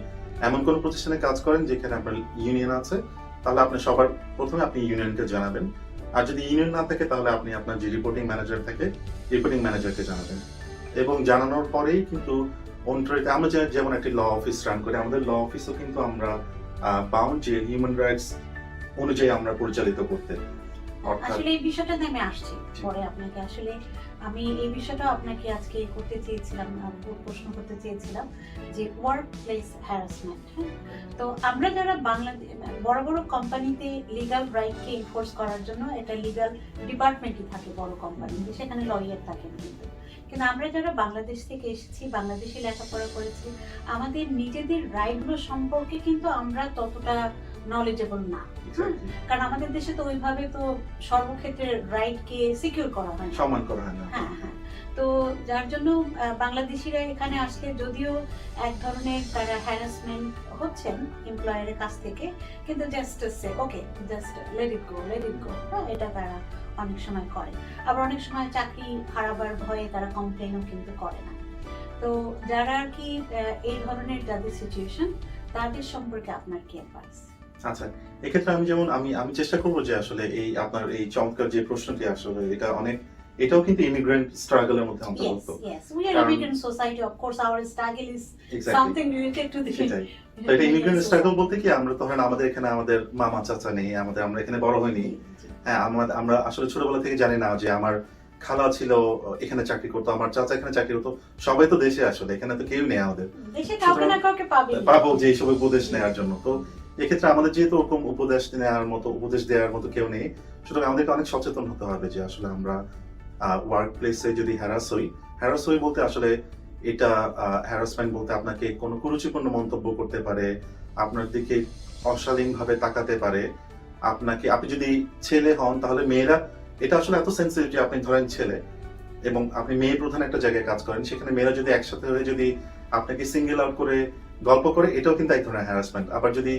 এমন কোনো প্রতিষ্ঠানে কাজ করেন যেখানে আপনার ইউনিয়ন আছে, তাহলে আপনি সবার প্রথমে আপনি ইউনিয়নকে জানাবেন। আর যদি ইউনিয়ন না থাকে তাহলে আপনি আপনার যে রিপোর্টিং ম্যানেজার থাকে, রিপোর্টিং ম্যানেজারকে জানাবেন। এবং জানানোর পরেই কিন্তু অন্টারিওতে আমরা যেমন একটি ল অফিস রান করি, আমাদের ল অফিসও কিন্তু আমরা বাউন্ড যে হিউম্যান রাইটস অনুযায়ী আমরা পরিচালিত করতে। আসলে এই বিষয়টাতে আমি আসছি পরে আপনাকে। আসলে আমি এই বিষয়টা আপনাকে আজকে করতে চেয়েছিলাম, প্রশ্ন করতে চেয়েছিলাম যে ওয়ার্ক প্লেস হ্যারাসমেন্ট। তো আমরা যারা বাংলাদেশ বড় বড় কোম্পানিতে লিগ্যাল রাইটকে এনফোর্স করার জন্য এটা লিগ্যাল ডিপার্টমেন্টই থাকে বড় কোম্পানিতে, সেখানে লয়ার থাকেন। কিন্তু আমরা যারা বাংলাদেশ থেকে এসেছি, বাংলাদেশে লেখাপড়া করেছি, আমাদের নিজেদের রাইটগুলো সম্পর্কে কিন্তু আমরা ততটা নলেজেবল না। কারণ আমাদের দেশে তো ওইভাবে তো সর্বক্ষেত্রে রাইটকে সিকিউর করা হয় না, সম্মান করা হয় না। হ্যাঁ হ্যাঁ। তো যার জন্য বাংলাদেশিরা এখানে আসলে যদিও এক ধরনের তারা হ্যারাসমেন্ট হচ্ছেন এমপ্লয়ারের কাছ থেকে, কিন্তু just say okay, just let it go, let it go, এটা তারা অনেক সময় করে। আবার অনেক সময় চাকরি হারাবার ভয়ে তারা কমপ্লেনও কিন্তু করে না। তো যারা আর কি এই ধরনের যাদের সিচুয়েশন, তাদের সম্পর্কে আপনার কি অ্যাডভাইস? আচ্ছা, এক্ষেত্রে আমি যেমন আমি চেষ্টা করবো যে আসলে এই আপনার এই চমৎকার যে প্রশ্নটি, আসলে এটা অনেক, এটাও কিন্তু ইমিগ্রেন্ট স্ট্রাগলের মধ্যে অন্তর্ভুক্ত। Yes, we are immigrant society, of course our struggle is something related to the তো এটা ইমিগ্রেন্ট স্ট্রাগল বলতে কি, আমরা তো হয় না, আমাদের এখানে আমাদের মামা চাচা নেই, আমরা এখানে বড় হইনি। হ্যাঁ, আমরা আসলে ছোটবেলা থেকে জানি না যে আমার খালা ছিল এখানে চাকরি করতো, আমার চাচা এখানে চাকরি করতো, সবাই তো দেশে, আসলে এখানে তো কেউ নেই আমাদের, দেশে কাউকে না কাউকে পাবো যে এইসব উপদেশ নেওয়ার জন্য। তো এক্ষেত্রে আমাদের যেহেতু ওরকম উপদেশ দেওয়ার মতো কেউ নেই, সুতরাং আমাদেরকে অনেক সচেতন হতে হবে যে আসলে আমরা ওয়ার্ক প্লেসে যদি হ্যারাস হই বলতে আসলে এটা হ্যারাসমেন্ট বলতে আপনাকে কোনো কুরুচিপূর্ণ মন্তব্য করতে পারে, আপনার দিকে অশালীন ভাবে তাকাতে পারে, আপনি যদি ছেলে হন তাহলে মেয়েরা, এটা আসলে এত সেন্সিটিভ যে আপনি ধরেন ছেলে এবং আপনি মেয়ে প্রধান একটা জায়গায় কাজ করেন, সেখানে মেয়েরা যদি একসাথে হয়ে যদি আপনাকে সিঙ্গেল আউট করে গল্প করে, এটাও কিন্তু এক ধরনের হ্যারাসমেন্ট। আবার যদি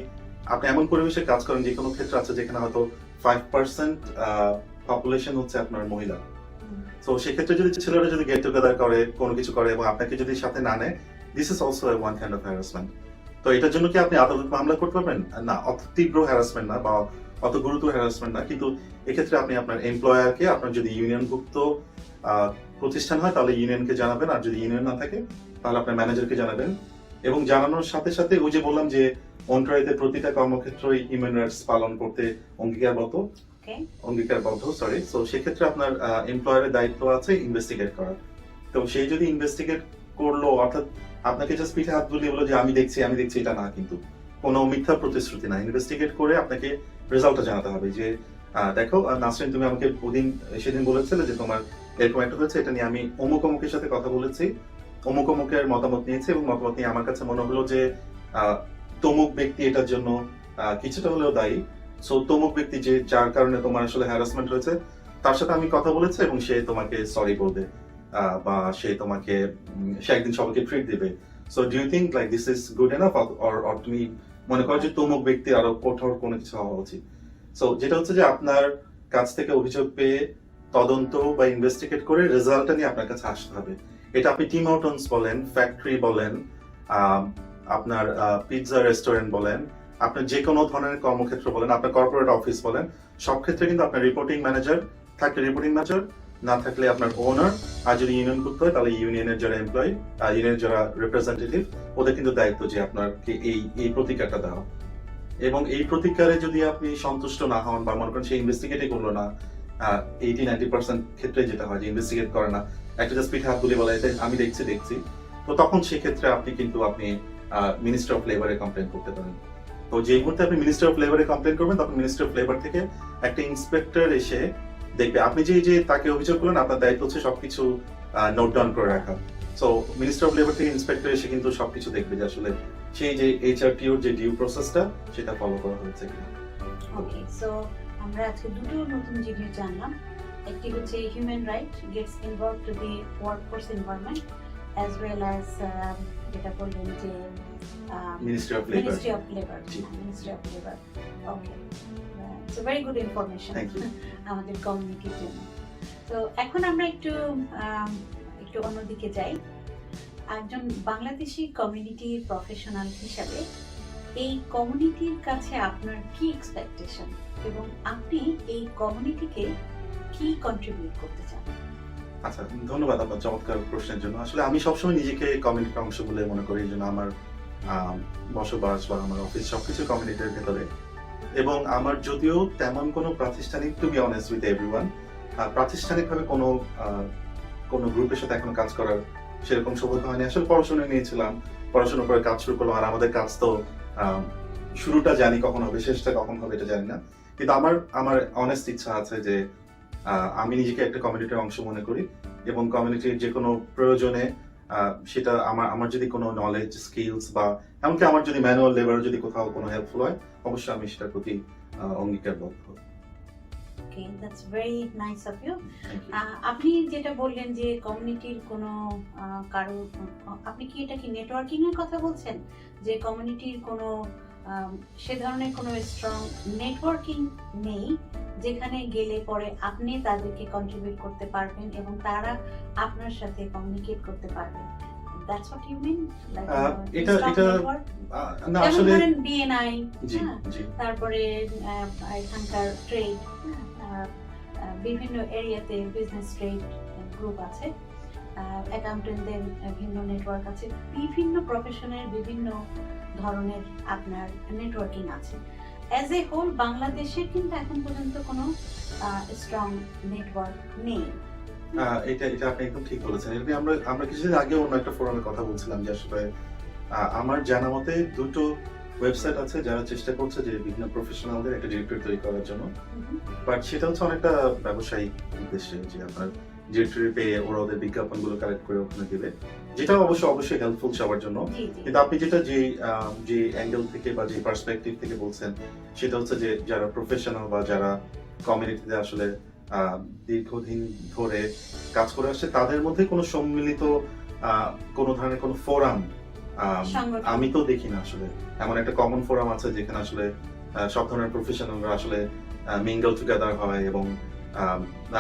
আপনি এমন পরিবেশে কাজ করেন, যে কোনো ক্ষেত্র আছে যেখানে হয়তো 5% পপুলেশন হচ্ছে আপনার মহিলা, তো সেক্ষেত্রে যদি ছেলেরা যদি গেট টুগেদার করে, কোনো কিছু করে এবং আপনাকে যদি সাথে না নেয়, this is also one kind of harassment. তো এটার জন্য কি আপনি আদালত মামলা করতে পারবেন না? অত তীব্র হ্যারাসমেন্ট না বা অত গুরুতর হ্যারাসমেন্ট না, কিন্তু এক্ষেত্রে আপনি আপনার এমপ্লয়ারকে, আপনার যদি ইউনিয়নভুক্ত প্রতিষ্ঠান হয় তাহলে ইউনিয়নকে জানাবেন, আর যদি ইউনিয়ন না থাকে তাহলে আপনার ম্যানেজারকে জানাবেন। এবং জানানোর সাথে সাথে ওই যে বললাম যে অন্টারিওতে প্রতিটা কর্মক্ষেত্রই হিউম্যান রাইটস পালন করতে অঙ্গীকারবদ্ধ, সরি। তো সেক্ষেত্রে আপনার এমপ্লয়ারের দায়িত্ব আছে ইনভেস্টিগেট করা। তো সেই যদি ইনভেস্টিগেট করলো, অর্থাৎ আপনাকে জাস্ট পিঠে হাত বুলিয়ে বলো যে আমি দেখছি, এটা না, কিন্তু কোনো মিথ্যা প্রতিশ্রুতি না, ইনভেস্টিগেট করে আপনাকে রেজাল্টটা জানাতে হবে যে দেখো নাসরিন, তুমি আমাকে সেদিন বলেছিলে যে তোমার এরকম একটা হয়েছে, এটা নিয়ে আমি অমুক অমুকের সাথে কথা বলেছি, অমুক অমুকের মতামত নিয়েছি, এবং মতামত নিয়ে আমার কাছে মনে হলো যে তমুক ব্যক্তি এটার জন্য কিছুটা হলেও দায়ী। সো তমুক ব্যক্তি যে যার কারণে তোমার আসলে হ্যারাসমেন্ট হয়েছে, তার সাথে আমি কথা বলেছি এবং সে তোমাকে সরি বলবে, বা সে একদিন সবাইকে ট্রিট দিবে। So do you think like this is good enough, or তুমি মনে করো যে তমুক ব্যক্তি আরো কঠোর কোনো কিছু হওয়া উচিত? সো যেটা হচ্ছে যে আপনার কাছ থেকে অভিযোগ পেয়ে তদন্ত বা ইনভেস্টিগেট করে রেজাল্টটা নিয়ে আপনার কাছে আসতে হবে। এটা আপনি টিম হার্টনস বলেন, ফ্যাক্টরি বলেন, আপনার পিৎজা রেস্টুরেন্ট বলেন, আপনার যে কোনো ধরনের কর্মক্ষেত্র বলেন, আপনার কর্পোরেট অফিস বলেন, সব ক্ষেত্রে কিন্তু আপনার রিপোর্টিং ম্যানেজার থাকলে রিপোর্টিং ম্যানেজার, না থাকলে আপনার ওনার, আর যদি ইউনিয়ন করতে হয় তাহলে ইউনিয়নের যারা এমপ্লয়ি, ইউনিয়নের যারা রিপ্রেজেন্টেটিভ, ওদের কিন্তু দায়িত্ব যে আপনাকে এই প্রতিকারটা দেওয়া। এবং এই প্রতিকারে যদি আপনি সন্তুষ্ট না হন বা মনে করেন সেই ইনভেস্টিগেটই করলো না, 80-90% ক্ষেত্রে যেটা হয় যে ইনভেস্টিগেট করে না, একটা জাস্ট পিঠে হাত বুলিয়ে বলা এটা আমি দেখছি, তো তখন সেক্ষেত্রে আপনি মিনিস্টার অফ লেবারে কমপ্লেন করতে পারেন। তো যে মুহূর্তে আপনি মিনিস্টার অফ লেবারে কমপ্লেন করবেন, তখন মিনিস্টার অফ লেবার থেকে একটা ইন্সপেক্টর এসে দেখবে আপনি যে তাকে অভিযোগ করলেন, আপনার দায়িত্ব হচ্ছে সবকিছু নোট ডাউন করে রাখা। সো মিনিস্টার অফ লেবার থেকে ইন্সপেক্টর এসে কিন্তু সবকিছু দেখবে যে আসলে সেই যে এইচআরটিওর যে ডিউ প্রসেসটা সেটা ফলো করা হয়েছে কিনা। ওকে, সো আমরা আজকে দুটো নতুন জিনিস জানলাম। একটি হচ্ছে human right gets involve to the workforce environment as well as যেটা বললেন যে ministry of labour. Ministry of labour. Okay, it's very good information thank you. আমাদের কমিউনিটির জন্য। তো এখন আমরা একটু অন্যদিকে যাই। একজন বাংলাদেশি কমিউনিটি প্রফেশনাল হিসাবে এই কমিউনিটির কাছে আপনার কি এক্সপেকটেশন এবং আপনি এই কমিউনিটিকে কি কন্ট্রিবিউট করতে চান? আচ্ছা, ধন্যবাদ আপনার চমৎকার প্রশ্নের জন্য। আসলে আমি সবসময় নিজেকে কমিউনিটির অংশ বলে মনে করি, এই জন্য আমার বসবাস বা আমার অফিস সবকিছু কমিউনিটির ভেতরে। এবং আমার যদিও তেমন কোনো প্রাতিষ্ঠানিক, to be honest with everyone, প্রাতিষ্ঠানিকভাবে কোনো গ্রুপের সাথে এখনো কাজ করার সেরকম সৌভাগ্য হয়নি। আসলে পড়াশোনা নিয়েছিলাম, পড়াশোনার পরে কাজ শুরু করলাম, আর আমাদের কাজ তো শুরুটা জানি কখন হবে, শেষটা কখন হবে এটা জানি না। কিন্তু আমার অনেস্ট ইচ্ছা আছে যে আমি নিজেকে একটা কমিউনিটির অংশ মনে করি, এবং কমিউনিটির যে কোনো প্রয়োজনে সেটা আমার যদি কোনো নলেজ, স্কিলস বা এমনকি আমার যদি ম্যানুয়াল লেবার যদি কোথাও কোনো হেল্পফুল হয়, অবশ্যই আমি সেটার প্রতি অঙ্গীকারবদ্ধ। Okay, that's very nice of you. আপনি যেটা বললেন যে কমিউনিটির কোনো কারো, আপনি কি এটা কি নেটওয়ার্কিং এর কথা বলছেন? যে কমিউনিটির কোনো সে ধরনের কোনো স্ট্রং নেটওয়ার্কিং নেই যেখানে গেলে পরে আপনি তাদেরকে কন্ট্রিবিউট করতে পারবেন এবং তারা আপনার সাথে কমিউনিকেট করতে পারবেন? That's what you mean? এটা না, আসলে বিএনআই, জি, তারপরে এখানকার ট্রেড, বিভিন্ন এরিয়াতে বিজনেস ট্রেড গ্রুপ আছে, অ্যাকাউন্টেন্টদের ভিন্ন নেটওয়ার্ক আছে, বিভিন্ন প্রফেশনের বিভিন্ন ধরনের আপনার নেটওয়ার্কিং আছে। অ্যাজ এ হোল বাংলাদেশে কিন্তু এখন পর্যন্ত কোনো স্ট্রং নেটওয়ার্ক নেই। এটা আপনি একদম ঠিক বলেছেন। এর আমরা কিছুদিন আগে অন্য একটা ফোরামে কথা বলছিলাম যে আসলে আমার জানা মতে দুটো ওয়েবসাইট আছে যারা চেষ্টা করছে যে বিভিন্ন প্রফেশনালদের একটা ডিরেক্টরি তৈরি করার জন্য, বাট সেটা হচ্ছে অনেকটা ব্যবসায়িক উদ্দেশ্যে, যে আপনার ডিরেক্টরি পেয়ে ওরা ওদের বিজ্ঞাপনগুলো কালেক্ট করে ওখানে দেবে, যেটা অবশ্যই হেল্পফুল সবার জন্য। কিন্তু আপনি যেটা যে অ্যাঙ্গেল থেকে বা যে পার্সপেক্টিভ থেকে বলছেন, সেটা হচ্ছে যে যারা প্রফেশনাল বা যারা কমিউনিটিতে আসলে দীর্ঘদিন ধরে কাজ করে আসছে, তাদের মধ্যে কোনো সম্মিলিত কোনো ধরনের কোনো ফোরাম আমি তো দেখি না। আসলে এমন একটা কমন ফোরাম আছে যেখানে আসলে সব ধরনের প্রফেশনালরা আসলে মিঙ্গল টুগেদার হয়, এবং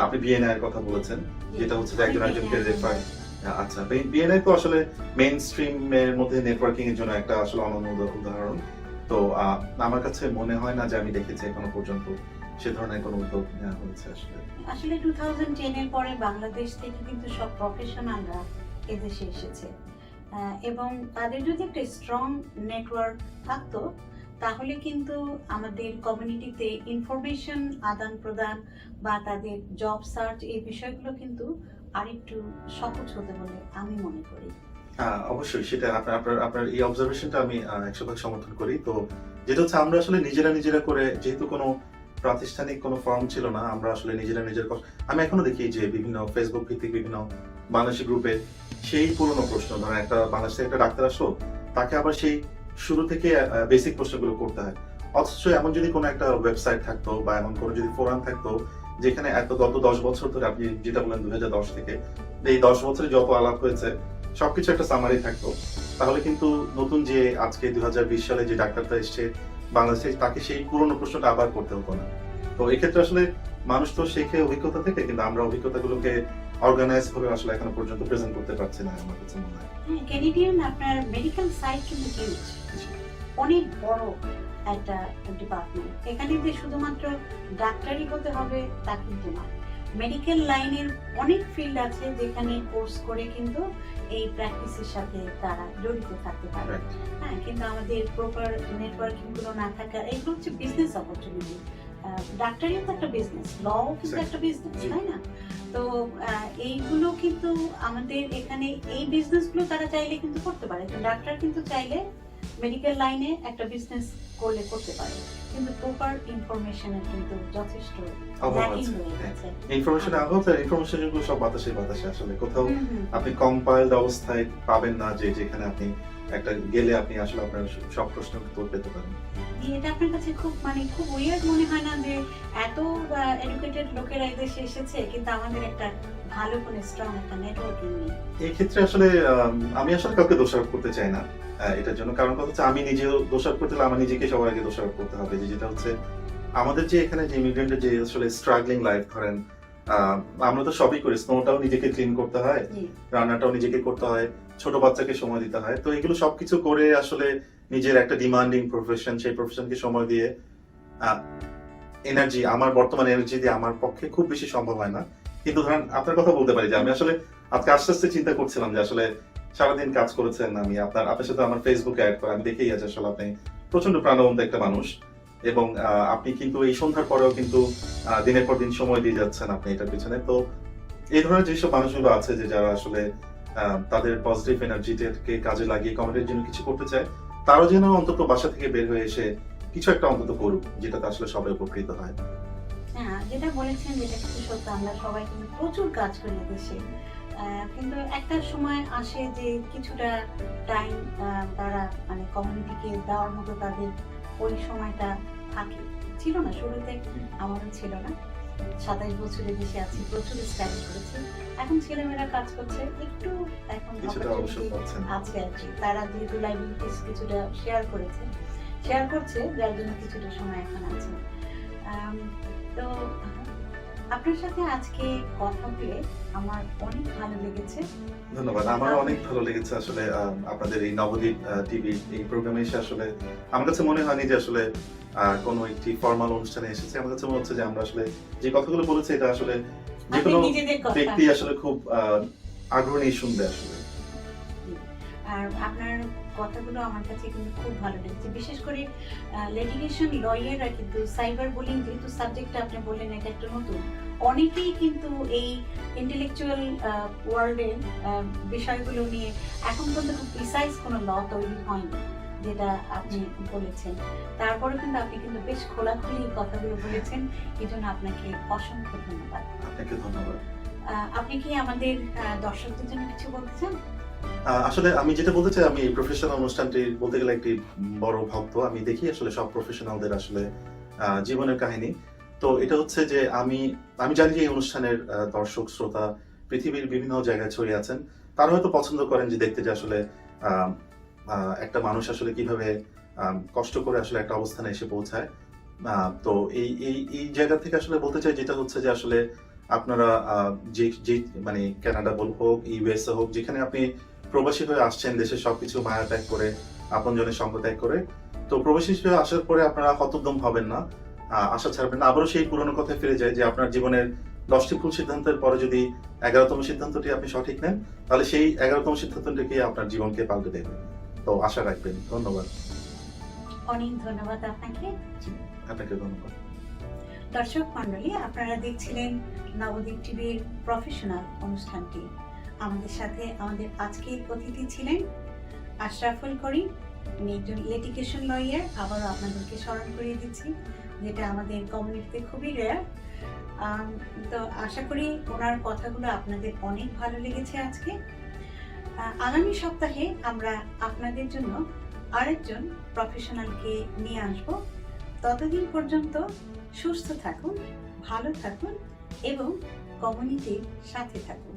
আপনি বিএনআই এর কথা বলেছেন, যেটা হচ্ছে যে একজনকে রেফার। আচ্ছা, বিএনআই তো আসলে মেইন স্ট্রিমের মধ্যে নেটওয়ার্কিং এর জন্য একটা আসলে অনন্য উদাহরণ। তো আমার কাছে মনে হয় না যে আমি দেখেছি এখনো পর্যন্ত সে ধরনের কোনো উদ্যোগ নেওয়া হয়েছে। আসলে 2010 এর পরে বাংলাদেশ থেকে কিন্তু সব প্রফেশনালরা এদেশে এসেছে, এবং তাদের যদি একটা স্ট্রং নেটওয়ার্ক থাকতো তাহলে কিন্তু আমাদের কমিউনিটিতে ইনফরমেশন আদান প্রদান বা তাদের জব সার্চ এই বিষয়গুলো কিন্তু আরেকটু সহজ হতে বলে আমি মনে করি। অবশ্যই সেটা আপনার এই অবজারভেশনটা আমি 100% সমর্থন করি। তো যেটা হচ্ছে আমরা আসলে নিজেরা করে, যেহেতু কোনো প্রাতিষ্ঠানিক কোনো ফর্ম ছিল না, আমরা আসলে নিজের আমি এখনো দেখি যে বিভিন্ন ফেসবুক ভিত্তিক বিভিন্ন বাংলাদেশি গ্রুপে সেই পুরনো প্রশ্ন, ধরেন একটা বাংলাদেশে একটা ডাক্তার আসলো, তাকে আবার সেই শুরু থেকে বেসিক প্রশ্নগুলো করতে হয়। অথচ এমন যদি কোনো একটা ওয়েবসাইট থাকতো বা এমন কোনো যদি ফোরাম থাকতো যেখানে গত 10 বছর ধরে, আপনি যেটা বলেন 2010 থেকে, এই 10 বছরে যত আলাপ হয়েছে সবকিছু একটা সামারি থাকতো, তাহলে কিন্তু নতুন যে আজকে 2020 সালে যে ডাক্তারটা এসছে বাংলাদেশে, তাকে সেই পুরনো প্রশ্নটা আবার করতে হতো না। তো এক্ষেত্রে আসলে মানুষ তো শেখে অভিজ্ঞতা থেকে, কিন্তু আমরা অভিজ্ঞতাগুলোকে অর্গানাইজ ভাবে আসলে এখনো পর্যন্ত প্রেজেন্ট করতে পারছি না আমার কাছে মনে হয়। ক্যানাডিয়ান আপনার মেডিকেল সাইট কিন্তু হিউজ, অনেক বড় একটা ডিপার্টমেন্ট। এখানে যে শুধুমাত্র ডাক্তারি হতে হবে তা কিন্তু নয়, মেডিকেল লাইনের অনেক ফিল্ড আছে যেখানে কোর্স করে কিন্তু এই প্র্যাকটিসের সাথে তারা জড়িত থাকতে পারে। হ্যাঁ, কিন্তু আমাদের প্রপার নেটওয়ার্কিং গুলো না থাকা, এগুলো হচ্ছে বিজনেস অপরচুনিটি। ডাক্তারিও তো একটা বিজনেস, লও কিন্তু Exactly. একটা বিজনেস, জি। তাই না? তো এইগুলো কিন্তু আমাদের এখানে এই বিজনেসগুলো তারা চাইলে কিন্তু করতে পারে। তো ডাক্তার কিন্তু চাইলে মেডিকেল লাইনে একটা বিজনেস করলে করতে পারে, কিন্তু প্রপার ইনফরমেশনের কিন্তু যথেষ্ট অভাব ল্যাকিং আছে। হয়ে হ্যাঁ। গেছে। ইনফরমেশন অভাব, ইনফরমেশন গুলো সব বাতাসে বাতাসে আসলে কোথাও হুম, হুম। আপনি কম্পাইলড অবস্থায় পাবেন না, যে যেখানে আপনি একটা গেলে আপনি আসলে আপনার সব প্রশ্নের উত্তর পেতে পারেন। এটা আপনার কাছে খুব খুব উইয়ার্ড মনে হয় না যে এত এডুকেটেড লোকেরা এই দেশে এসেছে কিন্তু আমাদের একটা ভালো কোনো স্ট্রং একটা নেটওয়ার্কিং নেই? এই ক্ষেত্রে আসলে আমি আসলে কাউকে দোষারোপ করতে চাই না এটার জন্য। কারণ কথা হচ্ছে আমি নিজেও দোষারোপ করতে হলে আমার নিজেকে সবার আগে দোষারোপ করতে হবে, যেটা হচ্ছে আমাদের যে এখানে যে ইমিগ্রেন্টের যে আসলে স্ট্রাগলিং লাইফ, ধরেন আমরা তো সবই করি, স্নোটাও নিজেকে ক্লিন করতে হয়, জি। রান্নাটাও নিজেকে করতে হয়, ছোট বাচ্চাকে সময় দিতে হয়। তো এগুলো সবকিছু করে আসলে নিজের একটা ডিমান্ডিং প্রফেশন, সেই প্রফেশনকে সময় দিয়ে এনার্জি, আমার বর্তমান এনার্জি দিয়ে আমার পক্ষে খুব বেশি সম্ভব হয় না। কিন্তু ধরেন আপনার কথা বলতে পারি যে আমি আসলে আজকে আস্তে আস্তে চিন্তা করছিলাম যে আসলে সারাদিন কাজ করেছেন, আমি আপনার সাথে আমার ফেসবুকে অ্যাড করা, আমি দেখেই আছে আসলে আপনি প্রচন্ড প্রাণবন্ত একটা মানুষ, এবং আপনি কিন্তু এই সন্ধ্যার পরেও কিন্তু দিনের পর দিন সময় দিয়ে যাচ্ছেন আপনি এটার পিছনে। তো এই ধরনের যেসব মানুষগুলো আছে যে যারা আসলে তাদের পজিটিভ এনার্জিটাকে কাজে লাগিয়ে কমিউনিটির জন্য কিছু করতে চায়, তারাও যেন অন্তত বাসা থেকে বের হয়ে এসে কিছু একটা অন্তত করুক, যেটাতে আসলে সবাই উপকৃত হয়। হ্যাঁ, যেটা বলেছেন যেটা কিন্তু সত্য, আমরা সবাই কিন্তু প্রচুর কাজ করি দেশে, কিন্তু একটা সময় আসে যে কিছুটা টাইম তারা কমিউনিটিকে দেওয়ার মতো তাদের ওই সময়টা থাকে। ছিল না শুরুতে, আমারও ছিল না। 27 বছরে দেশে আছি, প্রচুর স্টাডি করেছি। এখন ছেলেমেয়েরা কাজ করছে, একটু এখন কিছুটা অবসর opportunity পাচ্ছেন। আছে আর কি। তারা যেহেতু লাইবিলিটিস কিছুটা শেয়ার করছে, যার জন্য কিছুটা সময় এখন আছে। তো আপনার সাথে আজকে কথা বলে আমার অনেক ভালো লেগেছে। ধন্যবাদ। আমারও অনেক ভালো লেগেছে আসলে আপনাদের এই নবদ্বীপ টিভি এই প্রোগ্রামে এসে। আসলে আমার কাছে মনে হয়নি যে আসলে কোনো একটি ফর্মাল অনুষ্ঠানে এসেছে। আমার কাছে মনে হচ্ছে যে আমরা আসলে যে কথাগুলো বলেছি এটা আসলে যে কোনো আপনি নিজেদের কথা। ব্যক্তি আসলে খুব আগ্রহ নিয়ে শুনবে আসলে। আর আপনার কথাগুলো আমার কাছে কিন্তু খুব ভালো লেগেছে, বিশেষ করে লিটিগেশন লয়াররা কিন্তু সাইবার বুলিং যেহেতু সাবজেক্টটা আপনি বললেন এটা একটা নতুন, অনেকেই কিন্তু এই ইন্টেলেকচুয়াল ওয়ার্ল্ডের বিষয়গুলো নিয়ে এখন পর্যন্ত খুব প্রিসাইজ কোনো ল তৈরি হয়নি, যেটা আপনি বলেছেন। তারপরে কিন্তু আপনি কিন্তু বেশ খোলাখুলি কথাগুলো বলেছেন, এই জন্য আপনাকে অসংখ্য ধন্যবাদ। আপনাকে ধন্যবাদ। আপনি কি আমাদের দর্শকদের জন্য কিছু বলতে চান? আসলে আমি যেটা বলতে চাই, আমি এই প্রফেশনাল অনুষ্ঠানটি বলতে গেলে একটি বড় ভক্ত। আমি দেখি আসলে সব প্রফেশনালদের আসলে জীবনের কাহিনী। তো এটা হচ্ছে যে আমি জানি যে এই অনুষ্ঠানের দর্শক শ্রোতা পৃথিবীর বিভিন্ন জায়গায় ছড়িয়ে আছেন। তারা হয়তো পছন্দ করেন যে দেখতে যে আসলে একটা মানুষ আসলে কিভাবে কষ্ট করে আসলে একটা অবস্থানে এসে পৌঁছায়। তো এই এই এই জায়গা থেকে আসলে বলতে চাই যেটা হচ্ছে যে আসলে আপনারা যে মানে কানাডা হোক, ইউএসএ হোক, যেখানে আপনি প্রবাসী হয়ে আসছেন, দেশের সবকিছু মায়া ত্যাগ করে, আপনজনের সঙ্গ ত্যাগ করে, তো প্রবাসী হিসেবে আসার পরে আপনারা হতোদ্যম হবেন না, আশা ছাড়বেন না। আবারও সেই পুরোনো কথায় ফিরে যায় যে আপনার জীবনের 10টি ভুল সিদ্ধান্তের পরে যদি 11তম সিদ্ধান্তটি আপনি সঠিক নেন, তাহলে সেই 11তম সিদ্ধান্তটিকে আপনার জীবনকে পাল্টে দেবে। তো আশা রাখবেন। ধন্যবাদ। অনেক ধন্যবাদ আপনাকে। জি, আপনাকে ধন্যবাদ। দর্শক মন্ডলী, আপনারা দেখছিলেন নবদ্বীপ টিভির প্রফেশনাল অনুষ্ঠানটি। আমাদের সাথে আমাদের আজকের অতিথি ছিলেন আশরাফুল করিম, উনি একজন লিটিগেশন লয়ার। আবারও আপনাদেরকে স্মরণ করিয়ে দিচ্ছি, যেটা আমাদের কমিউনিটিতে খুবই রেয়ার। তো আশা করি ওনার কথাগুলো আপনাদের অনেক ভালো লেগেছে আজকে। আগামী সপ্তাহে আমরা আপনাদের জন্য আরেকজন প্রফেশনালকে নিয়ে আসব। ততদিন পর্যন্ত সুস্থ থাকুন, ভালো থাকুন এবং কমিউনিটির সাথে থাকুন।